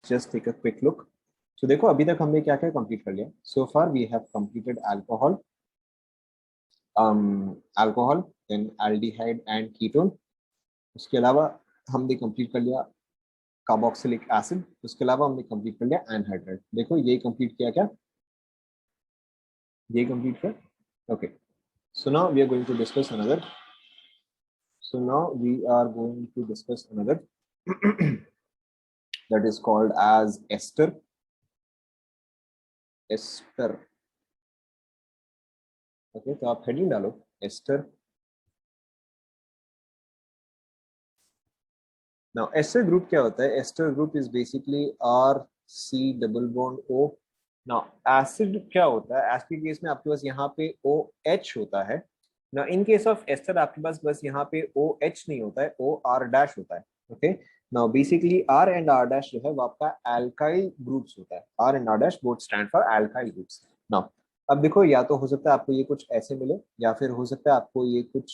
Just take a quick look. So देखो अभी तक हमने क्या क्या कंप्लीट कर लिया। So far we have completed alcohol, alcohol, then aldehyde and ketone. उसके अलावा हमने कंप्लीट कर लिया कार्बोक्सिलिक एसिड। उसके अलावा हमने कंप्लीट कर लिया एनहाइड्राइड। देखो ये कंप्लीट किया क्या, ये कंप्लीट किया। Okay, so now we are going to discuss another. So now we are going to discuss another that is called as ester. Ester. Okay, तो आप हेडिंग डालो ester. Now ester group क्या होता है? Ester group is basically R C double bond O. Now acid क्या होता है? Acid के केस में आपके पास यहाँ पे OH होता है। Now in case of ester आपके पास बस यहाँ पे OH नहीं होता है, OR dash होता है। Okay. Now basically R and R dash जो है वो आपका alkyl groups होता है। R and R dash both stand for alkyl groups. Now अब देखो, या तो हो सकता है आपको ये कुछ ऐसे मिले, या फिर हो सकता है आपको ये कुछ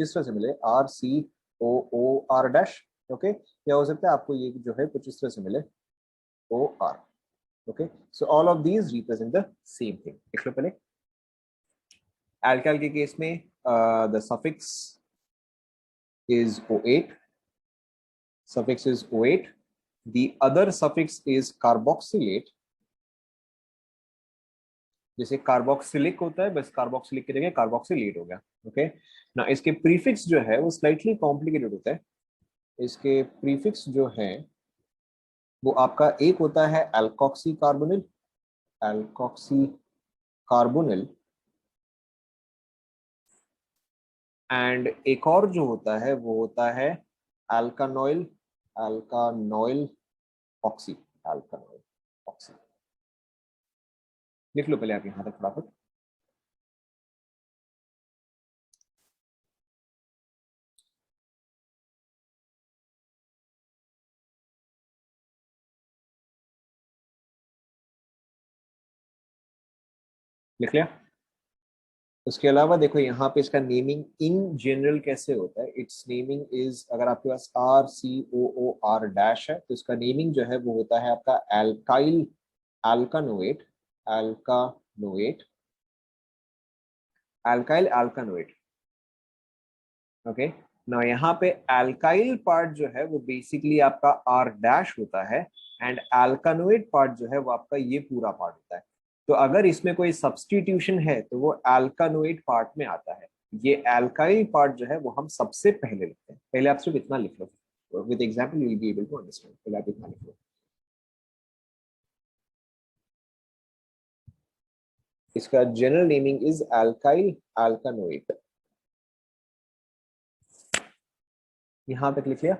इस तरह से मिले, RCOO R dash। ओके, या हो सकता है आपको ये जो है कुछ इस तरह से मिले, OR। Okay, so all of these represent the same thing. देख लो पहले एल्काइल के केस में the suffix is O8, suffix is O8. The other suffix is carboxylate. जैसे कार्बोक्सिलिक होता है, बस कार्बोक्सिलिक की जगह कार्बोक्सिलेट हो गया। ओके ना, इसके प्रीफिक्स जो है वो स्लाइटली कॉम्प्लिकेटेड होता है। इसके प्रीफिक्स जो है वो आपका एक होता है alkoxy carbonyl, alkoxy carbonyl, and एक और जो होता है वो होता है अल्कानोइल, अल्कानोइल ऑक्सी, अल्कानोइल ऑक्सी। लिख लो पहले आप यहां तक फटाफट। लिख लिया। उसके अलावा देखो यहाँ पे इसका नेमिंग इन जनरल कैसे होता है। इट्स नेमिंग इज, अगर आपके पास RCOOR डैश है तो इसका नेमिंग जो है वो होता है आपका एल्काइल अल्कानोएट, अल्कानोएट, अल्काइल अल्कानोएट। ओके ना, यहाँ पे अल्काइल पार्ट जो है वो बेसिकली आपका R डैश होता है, एंड अल्कानोएट पार्ट जो है वो आपका ये पूरा पार्ट होता है। तो अगर इसमें कोई सब्स्टिट्यूशन है तो वो अल्कानोएट पार्ट में आता है। ये अल्काइल पार्ट जो है वो हम सबसे पहले लिखते हैं। पहले आप सिर्फ इतना लिख लो, with example you will be able to understand. पहले आप इतना लिख लो। इसका general naming is alkyl alkanoate. यहां तक लिख लिया।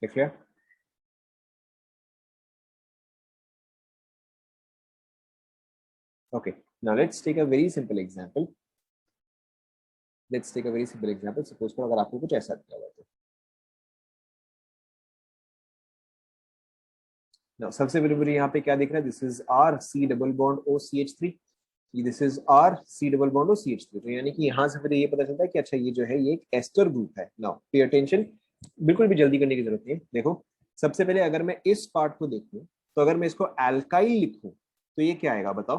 लिख लिया। Okay, now let's take a very simple example. Let's take a very simple example. Suppose करो अगर आपको कुछ ऐसा दिया हुआ है। Now सबसे पहले मुझे यहाँ पे क्या दिख रहा है? This is R C double bond O CH3. This is R C double bond O CH3. तो यानी कि यहाँ से फिर ये पता चलता है कि अच्छा ये जो है ये एक एस्टर ग्रुप है। Now pay attention, बिल्कुल भी जल्दी करने की जरूरत नहीं है। देखो सबसे पहले अगर मैं इस पार्ट को देखूं तो अगर मैं इसको अल्काइल लिखूं तो ये क्या आएगा बताओ?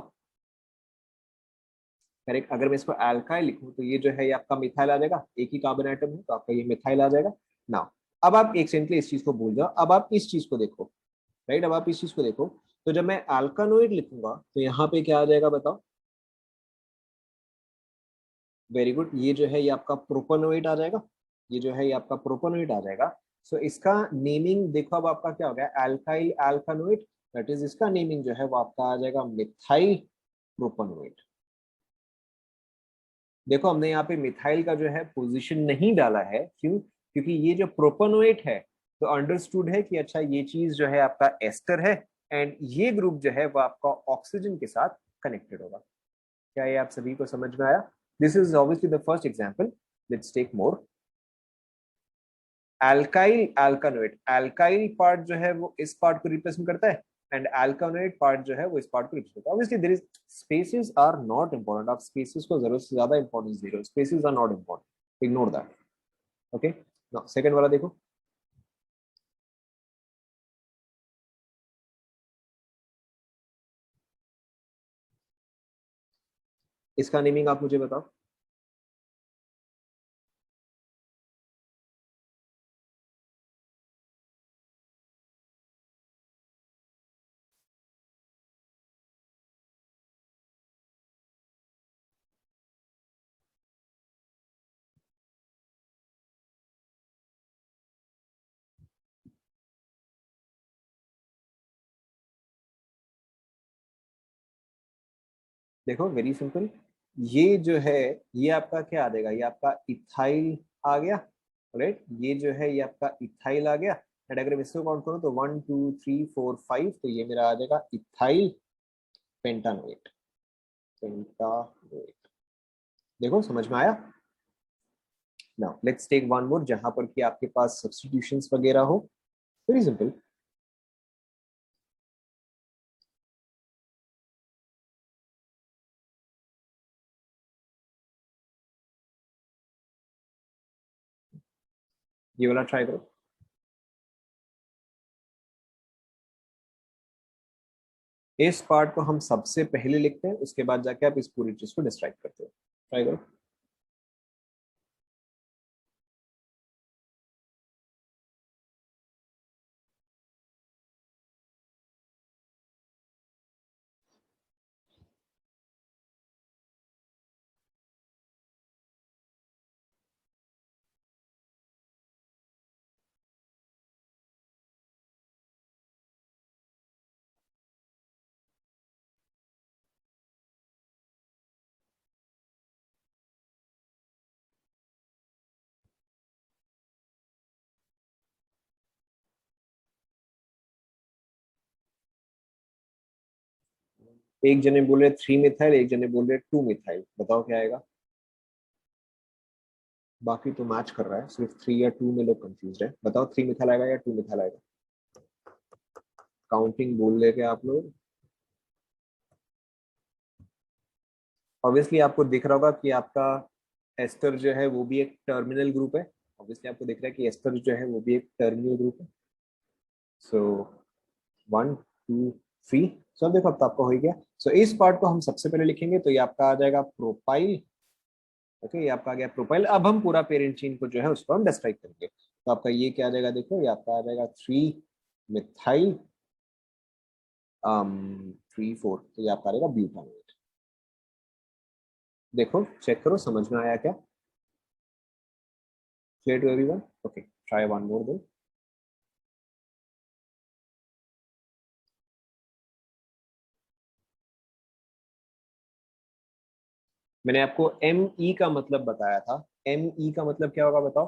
करेक्ट, अगर मैं इसको अल्काइल लिखूं तो ये जो है ये आपका मिथाइल आ जाएगा। एक ही कार्बन आइटम है तो आपका ये मिथाइल आ जाएगा ना। अब आप एक सेकंड के लिए इस चीज को भूल जाओ, अब आप इस चीज को देखो। राइट, अब आप इस चीज को देखो, तो जब मैं अल्कानोइड लिखूंगा तो यहाँ पे क्या आ जाएगा बताओ? वेरी गुड, ये जो है ये आपका प्रोपेनोइड आ जाएगा। ये जो है ये आपका प्रोपेनोइड आ जाएगा। सो इसका नेमिंग देखो अब आपका क्या हो गया, अल्काइल अल्कानोइड। दैट इज इसका नेमिंग जो है वो आपका आ जाएगा मिथाइल प्रोपेनोइड। देखो हमने यहाँ पे मिथाइल का जो है पोजीशन नहीं डाला है, क्यों? क्योंकि ये जो प्रोपेनोएट है तो अंडरस्टूड है कि अच्छा ये चीज जो है आपका एस्टर है, एंड ये ग्रुप जो है वो आपका ऑक्सीजन के साथ कनेक्टेड होगा। क्या ये आप सभी को समझ में आया? This is obviously the first example. Let's take more. Alkyl alkanoate, alkyl part जो है वो इस पार्ट को रिप्रेजेंट करता है, एंड अल्कानोइड पार्ट जो है वो इस पार्ट को रिप्रेजेंट करता है। Obviously there is spaces are not important, आप स्पेसेस को जरूरत से ज्यादा इंपॉर्टेंस दे रहे हो, spaces are not important, ignore that. Okay, now second वाला देखो, इसका नेमिंग आप मुझे बताओ। देखो वेरी सिंपल, ये जो है ये आपका क्या आ जाएगा, ये आपका इथाइल आ गया, राइट। ये जो है ये आपका इथाइल आ गया, एंड अगर मैं इसको काउंट करूं तो 1 2 3 4 5, तो ये मेरा आ जाएगा इथाइल पेंटानोएट, पेंटानोएट। देखो समझ में आया। Now let's take one more जहां पर कि आपके पास सब्स्टिट्यूशंस वगैरह हो, वेरी सिंपल। ये वाला ट्राई करो। इस पार्ट को हम सबसे पहले लिखते हैं, उसके बाद जाके आप इस पूरी चीज को डिस्क्राइब करते हो, ट्राई करो। एक जने बोल रहे 3 मिथाइल, एक जने बोल रहे 2 मिथाइल, बताओ क्या आएगा। बाकी तो मैच कर रहा है, सिर्फ 3 या 2 में लोग कंफ्यूज है। बताओ 3 मिथाइल आएगा या 2 मिथाइल आएगा। काउंटिंग बोल रहे क्या आप लोग। ऑब्वियसली आपको दिख रहा होगा कि आपका एस्टर जो है वो भी एक टर्मिनल ग्रुप है। ऑब्वियसली आपको दिख रहा है कि एस्टर जो है वो भी एक टर्मिनल ग्रुप है। सो 1 2 3, सो देखो अब तो आपका हो ही गया। सो इस पार्ट को हम सबसे पहले लिखेंगे, तो ये आपका आ जाएगा प्रोपाइल। ओके, ये आपका आ गया प्रोपाइल। अब हम पूरा पेरेंट चेन को जो है उसको हम डिस्क्राइब करेंगे, तो आपका ये क्या आ जाएगा, देखो ये आपका आ जाएगा 3 मिथाइल 3 4, तो ये आपका आ जाएगा ब्यूटानोएट। देखो चेक करो समझ में आया क्या। Clear to everyone. Okay, try one more then. मैंने आपको एम ई का मतलब बताया था, एम ई का मतलब क्या होगा बताओ।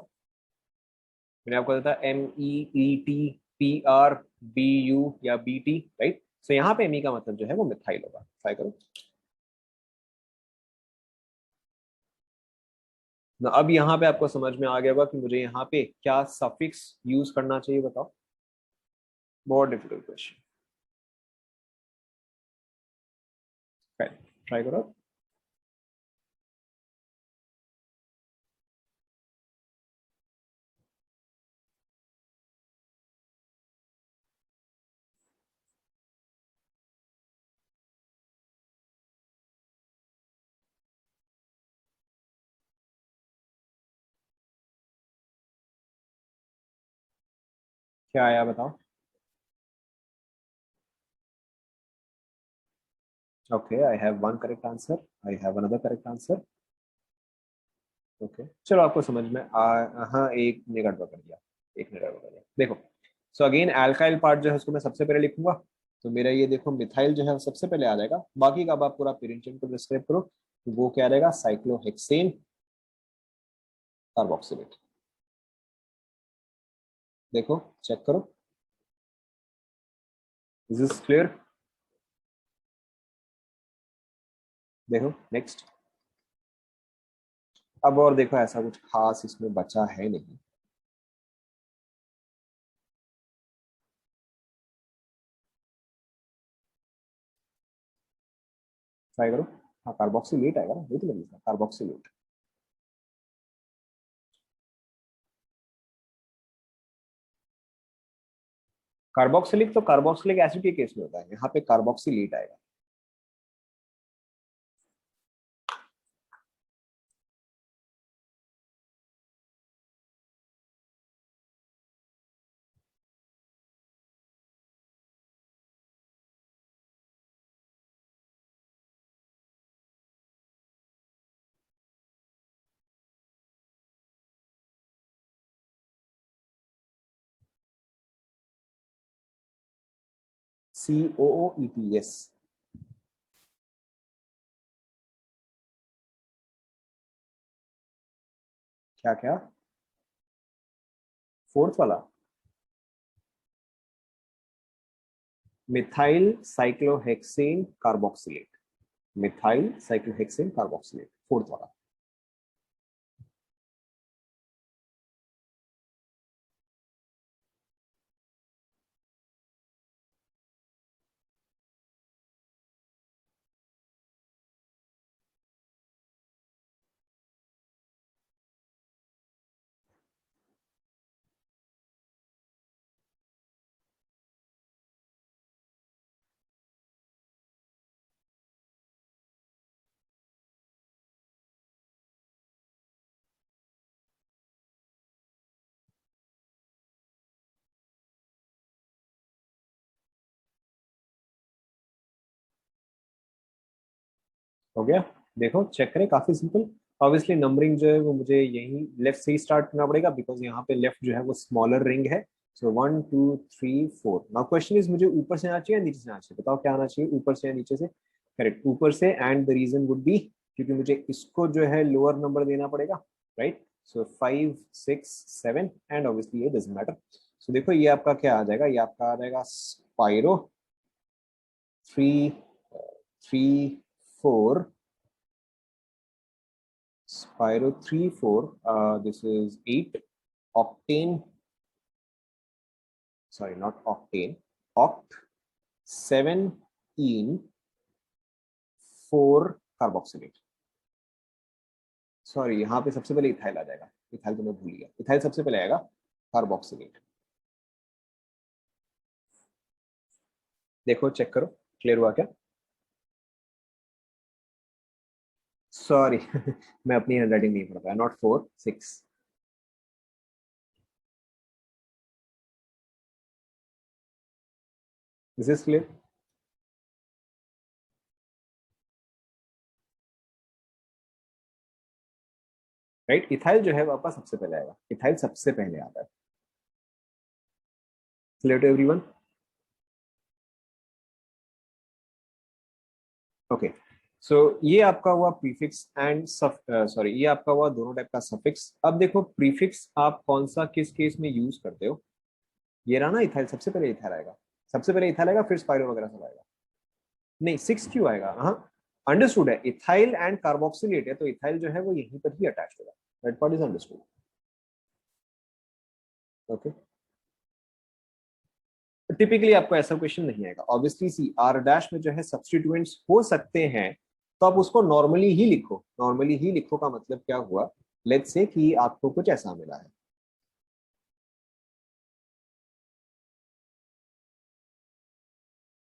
मैंने आपको बताया M E E T P R B U या बी टी, राइट। सो यहाँ पे एम ई का मतलब जो है वो मिथाइल होगा। ट्राई करो ना। अब यहाँ पे आपको समझ में आ गया होगा कि मुझे यहाँ पे क्या सफिक्स यूज करना चाहिए, बताओ। बहुत डिफिकल्ट क्वेश्चन, ट्राई करो। क्या आया बताओ। Okay, I have one correct answer, I have another correct answer. Okay, चलो आपको समझ में हाँ, एक ने गड़बड़ कर दिया, एक ने गड़बड़ कर दिया। देखो, सो अगेन अल्काइल पार्ट जो है उसको मैं सबसे पहले लिखूंगा, तो मेरा ये देखो मिथाइल जो है वो सबसे पहले आ जाएगा। बाकी का अब आप पूरा पेरेंट को डिस्क्राइब करो, तो वो क्या रहेगा, साइक्लोहेक्सेन कार्बोक्सिलेट। देखो चेक करो, इज दिस क्लियर। देखो नेक्स्ट। अब और देखो ऐसा कुछ खास इसमें बचा है नहीं। ट्राई करो। हाँ कार्बोक्सिलेट आएगा ना, वही तो मैंने लिखा कार्बोक्सिलेट। कार्बोक्सिलिक तो कार्बोक्सिलिक एसिड के केस में होता है, यहाँ पे कार्बोक्सिलेट आएगा। COOET, yes. क्या क्या? फोर्थ वाला? Methyl cyclohexane carboxylate. Methyl cyclohexane carboxylate, fourth वाला। हो गया? देखो चेक करें, काफी सिंपल। ऑब्वियसली नंबरिंग जो है वो मुझे यही लेफ्ट से ही स्टार्ट करना पड़ेगा, बिकॉज यहाँ पे लेफ्ट जो है वो स्मॉलर रिंग है। सो 1 2 3 4। नाउ क्वेश्चन इज, मुझे ऊपर से आना चाहिए या नीचे से आना चाहिए? बताओ क्या आना चाहिए, ऊपर से या नीचे से? करेक्ट, ऊपर से। And the reason would be क्योंकि मुझे इसको जो है लोअर नंबर देना पड़ेगा, राइट? सो 5 6 7 एंड ऑब्वियसली ये डजंट मैटर। सो देखो ये आपका क्या आ जाएगा, ये आपका आ जाएगा spiro 3 3 4, Spyro 3 4, this is 8 octane, sorry not octane, oct 7 ene 4 carboxylate। Sorry यहाँ पे सबसे पहले इथाइल आ जाएगा, इथाइल तो मैं भूल गया, इथाइल सबसे पहले आएगा, कार्बोक्सिलेट। देखो चेक करो, क्लियर हुआ क्या? सॉरी मैं अपनी हैंडराइटिंग नहीं पढ़ पाया, not 4 6। This is clear, right? Ethyl जो है वापस सबसे पहले आएगा, इथाइल सबसे पहले आता है। Clear to everyone? Okay, so ये आपका हुआ प्रीफिक्स एंड सॉरी ये आपका हुआ दोनों टाइप का सफिक्स। अब देखो प्रीफिक्स आप कौन सा किस केस में यूज करते हो। ये रहा ना इथाइल, सबसे पहले इथाइल आएगा, सबसे पहले इथाइल आएगा, फिर स्पाइरो वगैरह सब आएगा। नहीं 6 क्यों आएगा? हाँ अंडरस्टूड है, इथाइल एंड कार्बोक्सिलेट है तो इथाइल जो है वो यहीं पर ही अटैच होगा। That part is understood. Okay, typically आपको ऐसा क्वेश्चन नहीं आएगा। ऑब्वियसली सी आर डैश में जो है सब्सटीट्यूएंट्स हो सकते हैं, तो आप उसको नॉर्मली ही लिखो। नॉर्मली ही लिखो का मतलब क्या हुआ, लेट्स से कि आपको कुछ ऐसा मिला है,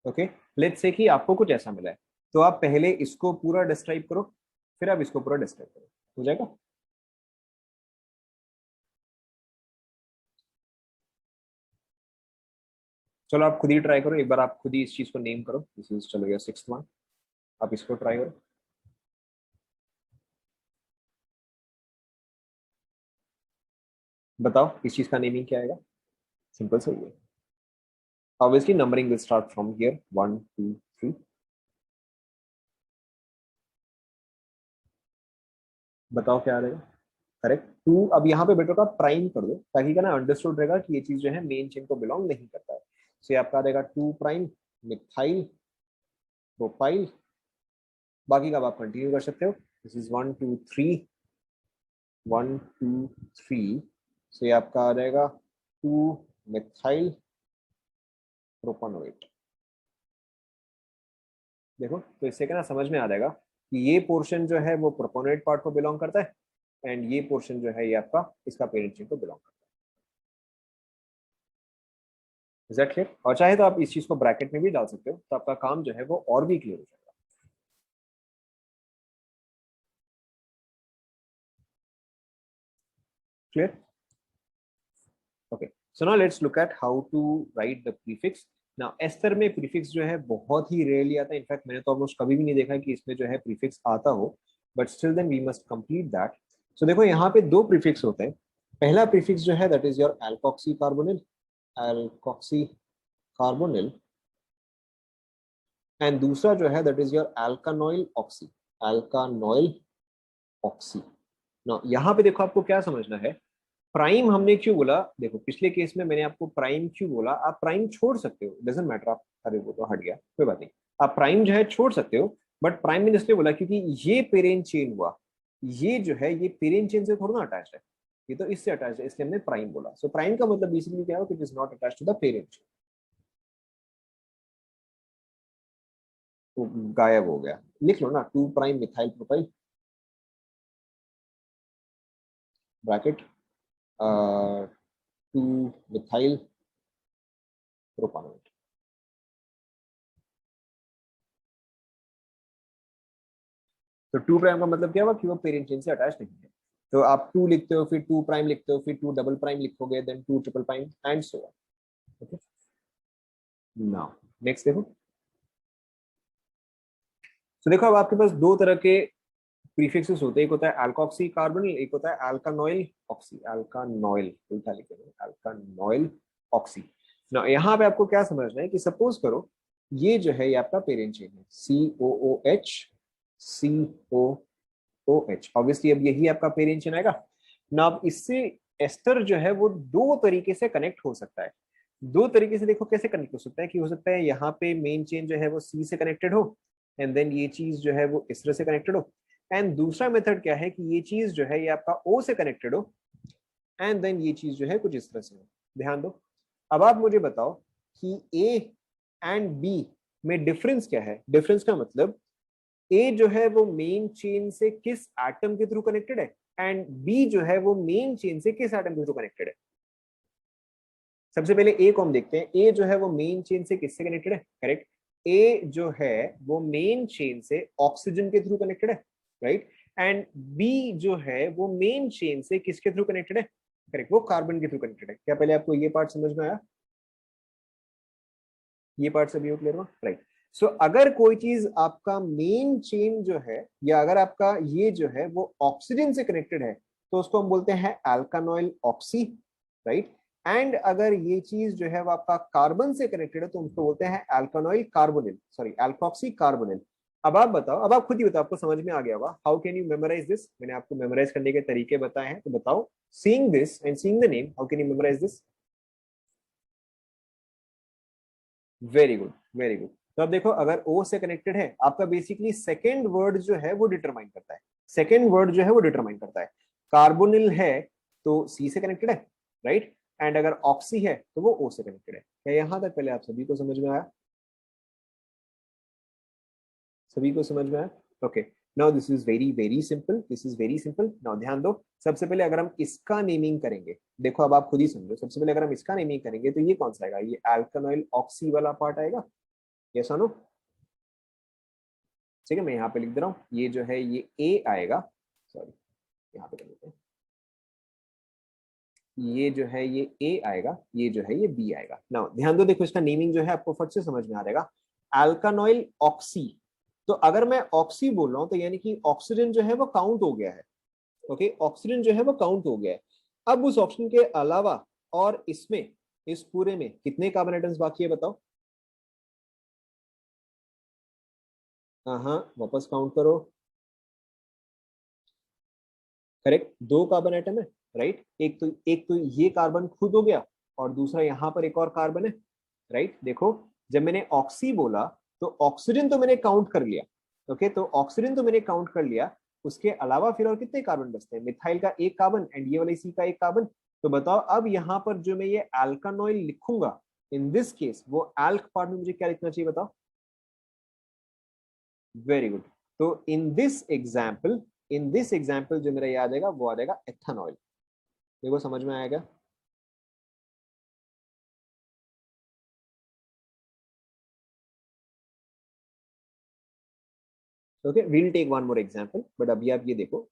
ओके? लेट्स से कि आपको कुछ ऐसा मिला है, तो आप पहले इसको पूरा डिस्क्राइब करो, फिर आप इसको पूरा डिस्क्राइब करो, हो जाएगा? चलो आप खुद ही ट्राई करो एक बार, आप खुद ही इस चीज को नेम करो। दिस इज चलो गया सिक्स्थ वन, आप इसको ट्राई करो। बताओ इस चीज का नेमिंग क्या आएगा? सिंपल सही है। Obviously numbering will start from here 1 2 3। बताओ क्या आ जाएगा? Correct, two. अब यहाँ पे बेटर का प्राइम कर दो ताकि क्या ना अंडरस्टूड रहेगा कि ये चीज जो है मेन चेन को बिलोंग नहीं करता है। सो ये आपका आ जाएगा 2 प्राइम मिथाइल प्रोपाइल। बाकी का आप कंटिन्यू कर सकते हो। दिस इज 1 2 3 सो ये आपका आ जाएगा 2 मिथाइल प्रोपानोएट। देखो तो इससे क्या ना समझ में आ जाएगा कि ये पोर्शन जो है वो प्रोपोनेंट पार्ट को बिलोंग करता है एंड ये पोर्शन जो है ये आपका इसका पेरेंट चेन को बिलोंग करता है। Is that clear? और चाहे तो आप इस चीज को ब्रैकेट में भी डाल सकते हो तो आपका काम जो है वो और भी क्लियर हो जाएगा। Clear? Okay, so now let's look at how to write the prefix. Now ester में प्रीफिक्स जो है बहुत ही रेयरली आता है, इनफैक्ट मैंने तो ऑलमोस्ट कभी भी नहीं देखा कि इसमें जो है प्रीफिक्स आता हो, but still then we must complete that. So देखो यहाँ पे दो प्रीफिक्स होते हैं। पहला प्रीफिक्स जो है that is your alkoxy carbonyl, alkoxy carbonyl, and दूसरा जो है that is your alkanoyl oxy, alkanoyl oxy. ना यहाँ पे देखो आपको क्या समझना है, प्राइम हमने क्यों बोला, देखो पिछले केस में मैंने आपको प्राइम क्यों बोला, आप प्राइम छोड़ सकते हो, डजेंट मैटर आप, अरे वो तो हट गया कोई बात नहीं, आप प्राइम जो है छोड़ सकते हो, बट प्राइम मैंने इसलिए बोला क्योंकि ये पेरेंट चेन हुआ, ये जो है ये पेरेंट चेन से थोड़ा ना अटैच है, ये तो इससे अटैच है, इसलिए हमने प्राइम बोला। सो प्राइम का मतलब बेसिकली क्या है कि it is not attach to the parent chain, तो गायब हो गया। लिख लो ना, 2' methyl propyl bracket 2 methyl propanoate. तो 2' का मतलब क्या हुआ कि वो पेरेंट चेन से अटैच नहीं है, तो आप 2 लिखते हो, फिर 2' लिखते हो, फिर 2 डबल प्राइम लिखोगे, then 2 triple prime and so on. Okay, now next देखो। तो देखो अब आपके पास दो तरह के प्रीफिक्सेस होते हैं, एक होता है अल्कोक्सी कार्बोनिल, एक होता है अल्कानोइल ऑक्सी, अल्कानोइल उल्टा लिखेंगे, अल्कानोइल ऑक्सी। ना यहाँ पे आपको क्या समझना है कि सपोज करो ये जो है ये आपका पेरेंट चेन है, COOH, COOH, ऑब्वियसली अब यही आपका पेरेंट चेन आएगा ना। अब इससे एस्टर जो है वो दो तरीके से कनेक्ट हो सकता है, दो तरीके से देखो कैसे कनेक्ट हो सकता है, कि हो सकता है यहाँ पे मेन चेन जो है वो C से कनेक्टेड हो, एंड देन ये चीज जो है वो इस तरह से कनेक्टेड हो, एंड दूसरा मेथड क्या है कि ये चीज जो है ये आपका O से कनेक्टेड हो, एंड देन ये चीज जो है कुछ इस तरह से हो। ध्यान दो, अब आप मुझे बताओ कि A एंड B में डिफरेंस क्या है। डिफरेंस का मतलब ए जो है वो मेन चेन से किस एटम के थ्रू कनेक्टेड है, एंड बी जो है वो मेन चेन से किस एटम के थ्रू कनेक्टेड है। सबसे पहले ए को हम देखते हैं, ए जो है वो मेन चेन से किससे कनेक्टेड है, करेक्ट। ए जो है वो मेन चेन से ऑक्सीजन के थ्रू कनेक्टेड है, राइट। एंड बी जो है वो मेन चेन से किसके थ्रू कनेक्टेड है, करेक्ट, वो कार्बन के थ्रू कनेक्टेड है। क्या पहले आपको ये पार्ट समझ में आया, ये पार्ट सभी क्लियर हुआ, राइट। सो अगर कोई चीज आपका मेन चेन जो है, या अगर आपका ये जो है वो ऑक्सीजन से कनेक्टेड है, तो उसको हम बोलते हैं अल्कानोइल ऑक्सी, राइट। एंड अगर ये चीज जो है वो आपका कार्बन से कनेक्टेड है तो उसको बोलते हैं अल्कानोइल कार्बोनिल, सॉरी अल्कोक्सी कार्बोनिल। अब आप बताओ, अब आप खुद ही बताओ, आपको समझ में आ गया होगा, how can you memorise this, मैंने आपको मेमोराइज करने के तरीके बताए हैं, तो बताओ, seeing this and seeing the name, how can you memorise this. Very good, very good. तो अब देखो अगर ओ से कनेक्टेड है, आपका बेसिकली सेकेंड वर्ड जो है वो डिटरमाइन करता है, सेकेंड वर्ड जो है वो डिटरमाइन करता है। कार्बोनिल है तो सी से कनेक्टेड है, राइट। एंड अगर ऑक्सी है तो वो ओ से कनेक्टेड है। क्या यहां तक पहले आप सभी को समझ में आया, सभी को समझ में आया? Okay, now this is very very simple, this is very simple. Now ध्यान दो, सबसे पहले अगर हम इसका नेमिंग करेंगे, देखो अब आप खुद ही समझो, सबसे पहले अगर हम इसका नेमिंग करेंगे तो ये कौन सा आएगा, ये अल्कानोइल ऑक्सी वाला पार्ट आएगा, यस और नो। ठीक है, मैं यहाँ पे लिख दे रहा हूँ, ये जो है ये ए आएगा, सॉरी यहाँ पे कर लेते हैं, ये जो है ये ए आएगा, ये जो है ये बी आएगा। नाउ ध्यान दो, देखो इसका नेमिंग जो है आपको फट से समझ में आ जाएगा, अल्कानोइल ऑक्सी। तो अगर मैं ऑक्सी बोल रहा हूँ तो यानी कि ऑक्सीजन जो है वो काउंट हो गया है, ओके, ऑक्सीजन जो है वो काउंट हो गया है। अब उस ऑप्शन के अलावा और इसमें, इस पूरे में कितने कार्बन एटम्स बाकी है बताओ। हाँ हाँ, वापस काउंट करो, करेक्ट, 2 कार्बन एटम है, राइट। एक तो ये कार्बन खुद हो गया, और दूसरा यहाँ पर एक और कार्बन है, राइट। देखो जब मैंने ऑक्सी बोला तो ऑक्सीजन तो मैंने काउंट कर लिया, ओके, तो ऑक्सीजन तो मैंने काउंट कर लिया, उसके अलावा फिर और कितने कार्बन बचते हैं, मिथाइल का एक कार्बन एंड ये वाले सी का एक कार्बन। तो बताओ अब यहाँ पर जो मैं ये अल्कानोइल लिखूंगा, इन दिस केस वो अल्क पार्ट में मुझे क्या लिखना चाहिए बताओ। Very good. तो इन दिस एग्जाम्पल जो मेरा याद आएगा वो आ जाएगा एथेनॉल। देखो समझ में आएगा। Okay, we'll take one more example, but अभी आप ये देखो।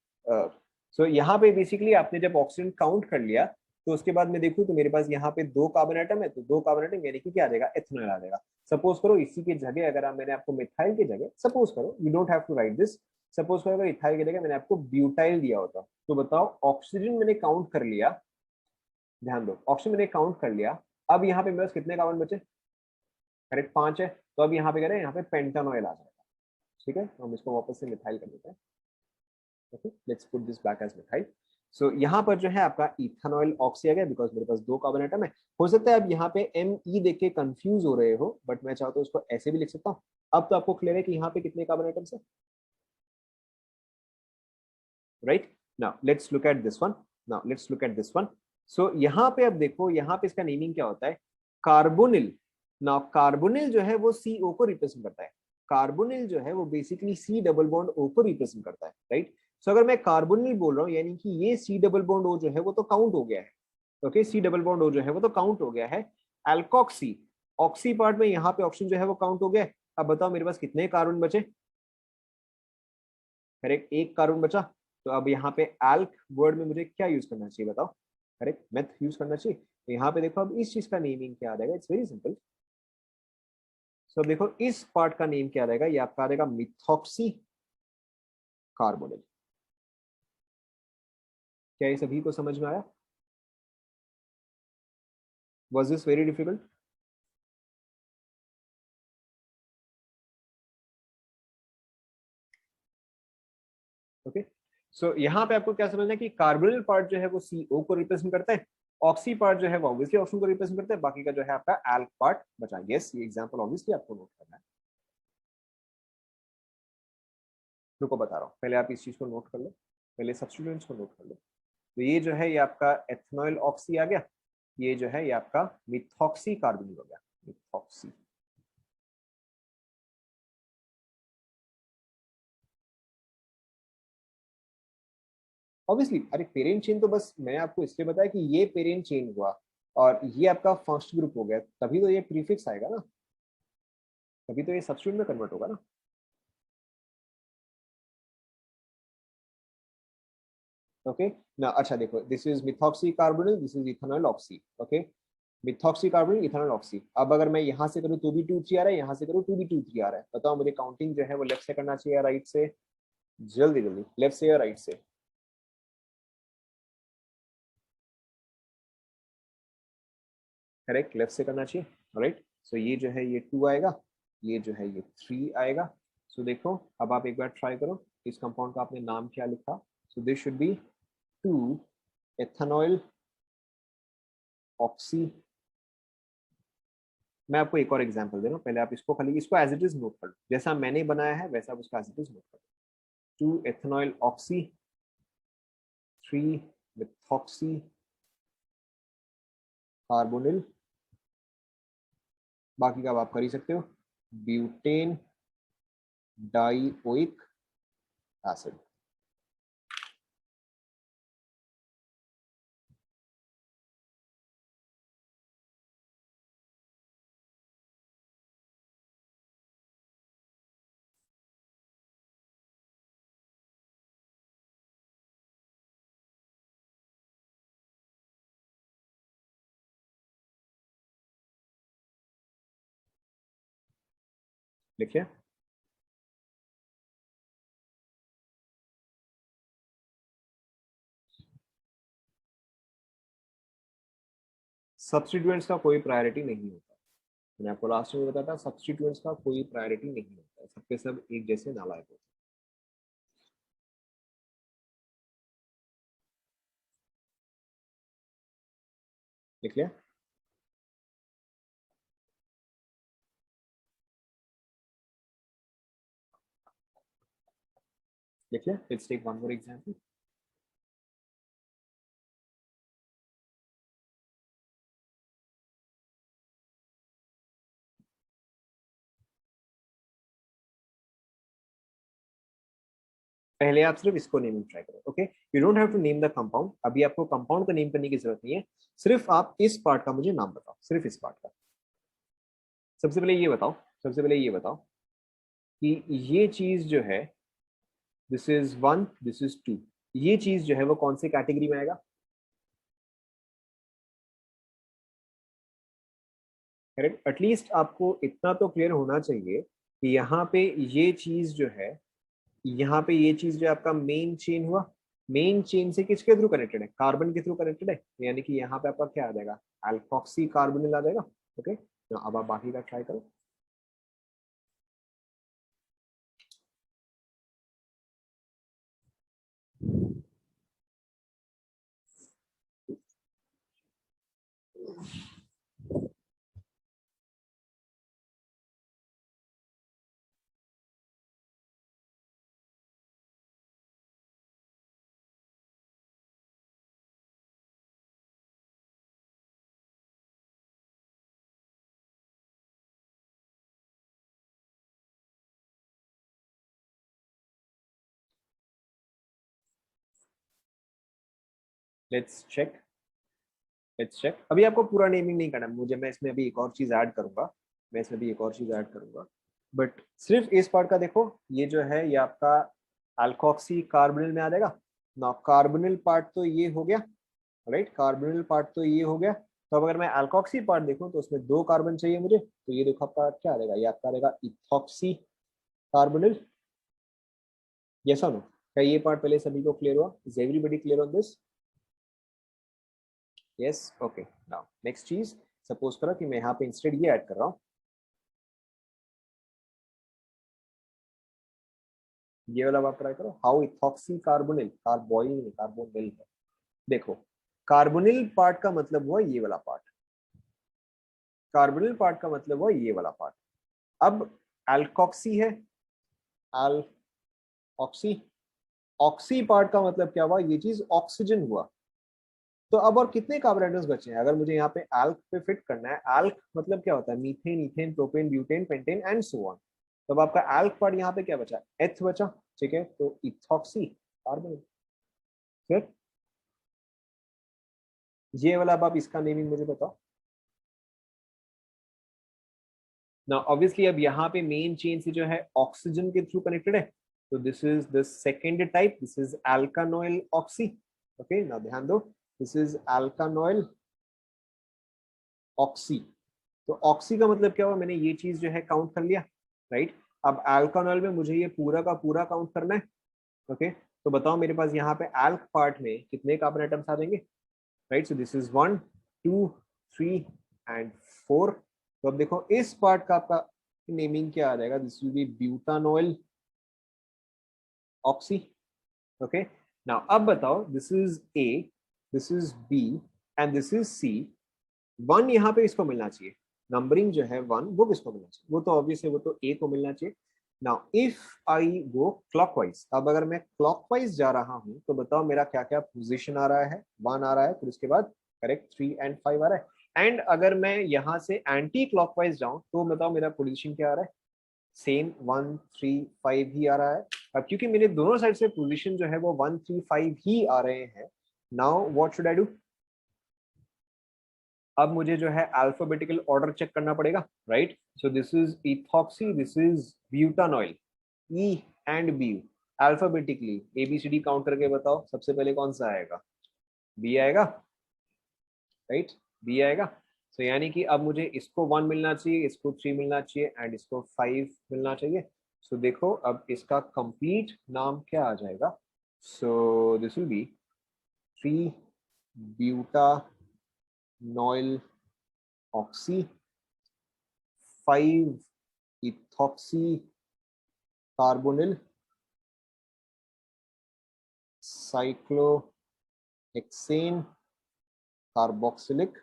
सो यहाँ पे बेसिकली आपने जब ऑक्सीजन काउंट कर लिया, तो उसके बाद मैं देखूँ तो मेरे पास यहाँ पे दो कार्बन एटम है, तो दो कार्बन एटम यानी कि क्या आ जाएगा, एथेनॉल आ जाएगा। सपोज करो इसी की जगह अगर मैंने आपको मिथाइल की जगह, सपोज करो, you don't have to write this, suppose करो अगर इथाइल की जगह मैंने आपको ब्यूटाइल दिया होता, तो बताओ ऑक्सीजन मैंने काउंट कर लिया, ध्यान दो, ऑक्सीजन मैंने काउंट कर लिया, अब यहाँ पे मेरे पास कितने कार्बन बचे, करेक्ट 5 है, तो अब यहाँ पे कह रहे हैं यहाँ पे पेंटानॉइल आ जाएगा। ठीक है, तो हम इसको वापस से मिथाइल कर देते हैं। Okay, let's put this back as methyl. So यहाँ पर जो है आपका इथेनॉइल ऑक्सी आ गया, बिकॉज मेरे पास दो कार्बन एटम है। हो सकता है अब यहाँ पे एम ई देख के कंफ्यूज हो रहे हो, बट मैं चाहता हूँ इसको ऐसे भी लिख सकता हूँ। अब तो आपको क्लियर है कि यहाँ पे कितने कार्बन एटम्स है, right. Now let's look at this one. So यहाँ पे अब देखो, यहाँ पे इसका नेमिंग क्या होता है, कार्बोनिल। नाउ कार्बोनिल जो है वो सीओ को रिप्रेजेंट करता है। कार्बोनिल जो है वो basically C double bond O को रिप्रेजेंट करता है, राइट। सो अगर मैं कार्बोनिल बोल रहा हूँ, यानी कि ये सी डबल बॉन्ड ओ जो है वो तो काउंट हो गया है। Okay, C double bond O जो है वो तो काउंट हो गया है। एल्कोक्सी, ऑक्सी पार्ट में यहाँ पे ऑक्सीजन जो है वो काउंट हो गया है। अब बताओ मेरे पास कितने कार्बन बचे, करेक्ट, एक कार्बन बचा। तो अब यहाँ पे एल्क वर्ड में मुझे क्या यूज करना चाहिए बताओ, करेक्ट, मेथ यूज करना चाहिए। तो यहाँ पे देखो अब इस चीज का नेमिंग क्या आ जाएगा, इट्स वेरी सिंपल। सो अब देखो इस पार्ट का नेम क्या आ जाएगा, ये आपका आ जाएगा मिथॉक्सी कार्बोनेट। क्या ये सभी को समझ में आया? Was this very difficult? Okay, so यहाँ पे आपको क्या समझना है कि कार्बोनिल पार्ट जो है वो सीओ को रिप्रेजेंट करता है, ऑक्सी पार्ट जो है वो ऑब्वियसली ऑक्सीजन को रिप्रेजेंट करता है, बाकी का जो है आपका एल्क पार्ट बचा। यस, ये एग्जांपल ऑब्वियसली आपको नोट करना है। रुको बता रहा हूँ, पहले आप इस चीज को नोट कर लो, पहले सब्स्टिट्यूएंट्स को नोट कर लो। तो ये जो है ये आपका एथेनॉइल ऑक्सी आ गया, ये जो है ये आपका मिथॉक्सी कार्बोनिल हो गया, मिथॉक्सी। ऑब्वियसली, अरे पेरेंट चेन तो बस मैं आपको इसलिए बताया कि ये पेरेंट चेन हुआ और ये आपका फर्स्ट ग्रुप हो गया, तभी तो ये प्रीफिक्स आएगा ना, तभी तो ये सब्स्टिट्यूट में कन्वर्ट होगा ना। ओके ना, अच्छा देखो, this is methoxy carbonyl, this is ethanoyl oxy. Okay, methoxy carbonyl ethanoyl oxy. अब अगर मैं यहाँ से करूँ 2b23 आ रहा है, यहाँ से करूँ 2b23 आ रहा है, बताओ मुझे काउंटिंग जो है वो लेफ्ट से करना चाहिए या राइट से? जल्दी जल्दी, लेफ्ट से या राइट से? करेक्ट, लेफ्ट से करना चाहिए, राइट। सो ये जो है ये 2 आएगा, ये जो है ये 3 आएगा। सो देखो अब आप एक बार ट्राई करो, इस कंपाउंड का आपने नाम क्या लिखा? So this should be 2 ethanoyl oxy. मैं आपको एक और एग्जांपल दे रहा हूँ, पहले आप इसको खाली इसको एज इट इज नोट कर लो, जैसा मैंने बनाया है वैसा आप उसका एज इट इज नोट कर लो। 2 एथेनॉइल ऑक्सी, 3 मिथॉक्सी कार्बोनिल, बाकी का आप कर ही सकते हो, ब्यूटेन डाइओइक एसिड। लिखिए। सब्स्टिट्यूएंट्स का कोई प्रायोरिटी नहीं होता, मैंने आपको लास्ट में बताया था, सब्स्टिट्यूएंट्स का कोई प्रायोरिटी नहीं होता है, सबके सब एक जैसे नालायक होते हैं। लिख लिया? लिख लिया? Let's take one more example. पहले आप सिर्फ इसको नेमिंग ट्राई करो, okay. You don't have to name the compound, अभी आपको कंपाउंड को नेम करने की जरूरत नहीं है, सिर्फ आप इस पार्ट का मुझे नाम बताओ, सिर्फ इस पार्ट का। सबसे पहले ये बताओ, सबसे पहले ये बताओ कि ये चीज जो है, दिस इज 1, दिस इज 2, ये चीज जो है वो कौन सी कैटेगरी में आएगा? करेक्ट, एटलीस्ट आपको इतना तो क्लियर होना चाहिए कि यहाँ पे ये चीज जो है, यहाँ पे ये चीज जो आपका मेन चेन हुआ, मेन चेन से किसके थ्रू कनेक्टेड है? कार्बन के थ्रू कनेक्टेड है, यानी कि यहाँ पे आपका क्या आ जाएगा? अल्कोक्सी कार्बोनिल आ जाएगा, ओके। तो अब आप बाकी का ट्राई करो। Let's check, let's check. अभी आपको पूरा नेमिंग नहीं करना मुझे, मैं इसमें अभी एक और चीज ऐड करूंगा, मैं इसमें भी एक और चीज ऐड करूंगा, बट सिर्फ इस पार्ट का देखो, ये जो है ये आपका अल्कोक्सी कार्बोनिल में आ जाएगा ना। कार्बोनिल पार्ट तो ये हो गया, राइट, कार्बोनिल पार्ट तो ये हो गया। तो अब अगर मैं अल्कोक्सी पार्ट देखूं तो उसमें 2 कार्बन चाहिए मुझे, तो ये देखो आपका क्या आ जाएगा, ये आपका रहेगा इथॉक्सी कार्बोनिल। यस और नो? क्या ये पार्ट पहले सभी को क्लियर हुआ? Is everybody clear on this? Yes, okay. Now next चीज, सपोज करो कि मैं यहाँ पे इंस्टेड ये ऐड कर रहा हूँ, ये वाला आप ट्राई करो, how ethoxy carbonyl, carbonyl, carbonyl है। देखो, कार्बोनिल पार्ट का मतलब हुआ ये वाला पार्ट, कार्बोनिल पार्ट का मतलब हुआ ये वाला पार्ट। अब अल्कोक्सी है, अल्ऑक्सी, ऑक्सी पार्ट का मतलब क्या हुआ? ये चीज ऑक्सीजन हुआ। तो अब और कितने कार्बन एटम्स बचे हैं? अगर मुझे यहाँ पे एल्क पे फिट करना है, एल्क मतलब क्या होता है? Methane, ethane, propane, butane, pentane and so on. तो अब आपका एल्क पार्ट यहाँ पे क्या बचा? एथ बचा, ठीक है। तो इथॉक्सी कार्बन, फिर ये वाला, अब आप इसका नेमिंग मुझे बताओ ना। ऑब्वियसली अब यहाँ पे मेन चेन से जो है ऑक्सीजन के थ्रू कनेक्टेड है, तो this is the second type, this is alkanoyl oxy, okay ना, ध्यान दो, दिस इज अल्कानोइल ऑक्सी। तो ऑक्सी का मतलब क्या हुआ? मैंने ये चीज जो है काउंट कर लिया, राइट। अब अल्कानोइल में मुझे ये पूरा का पूरा काउंट करना है, ओके। तो बताओ मेरे पास यहाँ पे अल्क पार्ट में कितने कार्बन एटम्स आ जाएंगे, right. So this is 1, 2, 3 and 4। तो अब देखो इस पार्ट का आपका नेमिंग क्या आ जाएगा? This will be butanoyl oxy, okay. Now अब बताओ, this is A, this is B and this is C. 1 यहाँ पे इसको मिलना चाहिए, नंबरिंग जो है 1 वो किसको मिलना चाहिए? वो तो ऑब्वियस है, वो तो ए को मिलना चाहिए। Now if I go clockwise, अब अगर मैं क्लॉकवाइज जा रहा हूं तो बताओ मेरा क्या क्या पोजीशन आ रहा है? 1 आ रहा है, फिर उसके बाद करेक्ट 3 एंड 5 आ रहा है। एंड अगर मैं यहाँ से एंटी क्लॉकवाइज जाऊं तो बताओ मेरा पोजीशन क्या आ रहा है? सेम 1, 3, 5 ही आ रहा है। अब क्योंकि मेरे दोनों साइड से पोजीशन जो है वो 1, 3, 5 ही आ रहे हैं, now what should I do? अब मुझे जो है अल्फाबेटिकल ऑर्डर चेक करना पड़ेगा, right. So this is ethoxy, this is butanoyl, E and B, alphabetically A B C D count करके बताओ सबसे पहले कौन सा आएगा? बी आएगा, राइट, बी आएगा। सो यानी कि अब मुझे इसको 1 मिलना चाहिए, इसको 3 मिलना चाहिए एंड इसको 5 मिलना चाहिए। सो देखो अब इसका कंप्लीट नाम क्या आ जाएगा? So this will be 3 butanoyl oxy, 5 ethoxy carbonyl cyclohexane carboxylic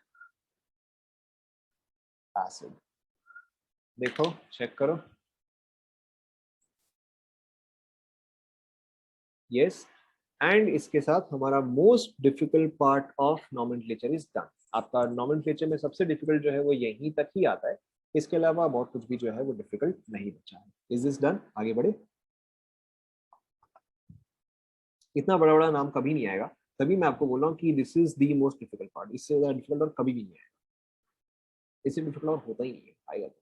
acid. देखो चेक करो, यस। एंड इसके साथ हमारा most difficult part of nomenclature is done. आपका नॉमेनक्लेचर में सबसे डिफिकल्ट जो है वो यहीं तक ही आता है, इसके अलावा बहुत कुछ भी जो है वो डिफिकल्ट नहीं बचा है। Is this done? आगे बढ़े। इतना बड़ा बड़ा नाम कभी नहीं आएगा, तभी मैं आपको बोल रहा हूँ कि this is the most difficult part, इससे ज्यादा डिफिकल्ट और कभी भी नहीं आएगा, इससे डिफिकल्ट और होता ही नहीं है, आएगा तो।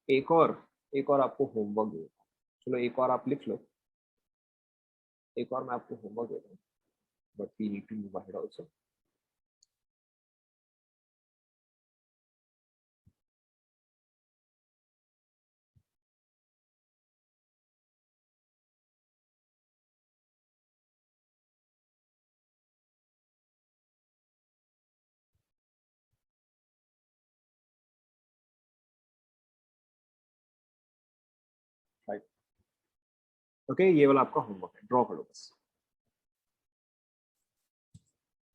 एक और एक और आपको होमवर्क देता हूँ, चलो एक और आप लिख लो, एक और मैं आपको होमवर्क देता हूँ, but we need to move ahead also. Right, okay, ये वाला आपका होमवर्क है, ड्रॉ करो बस,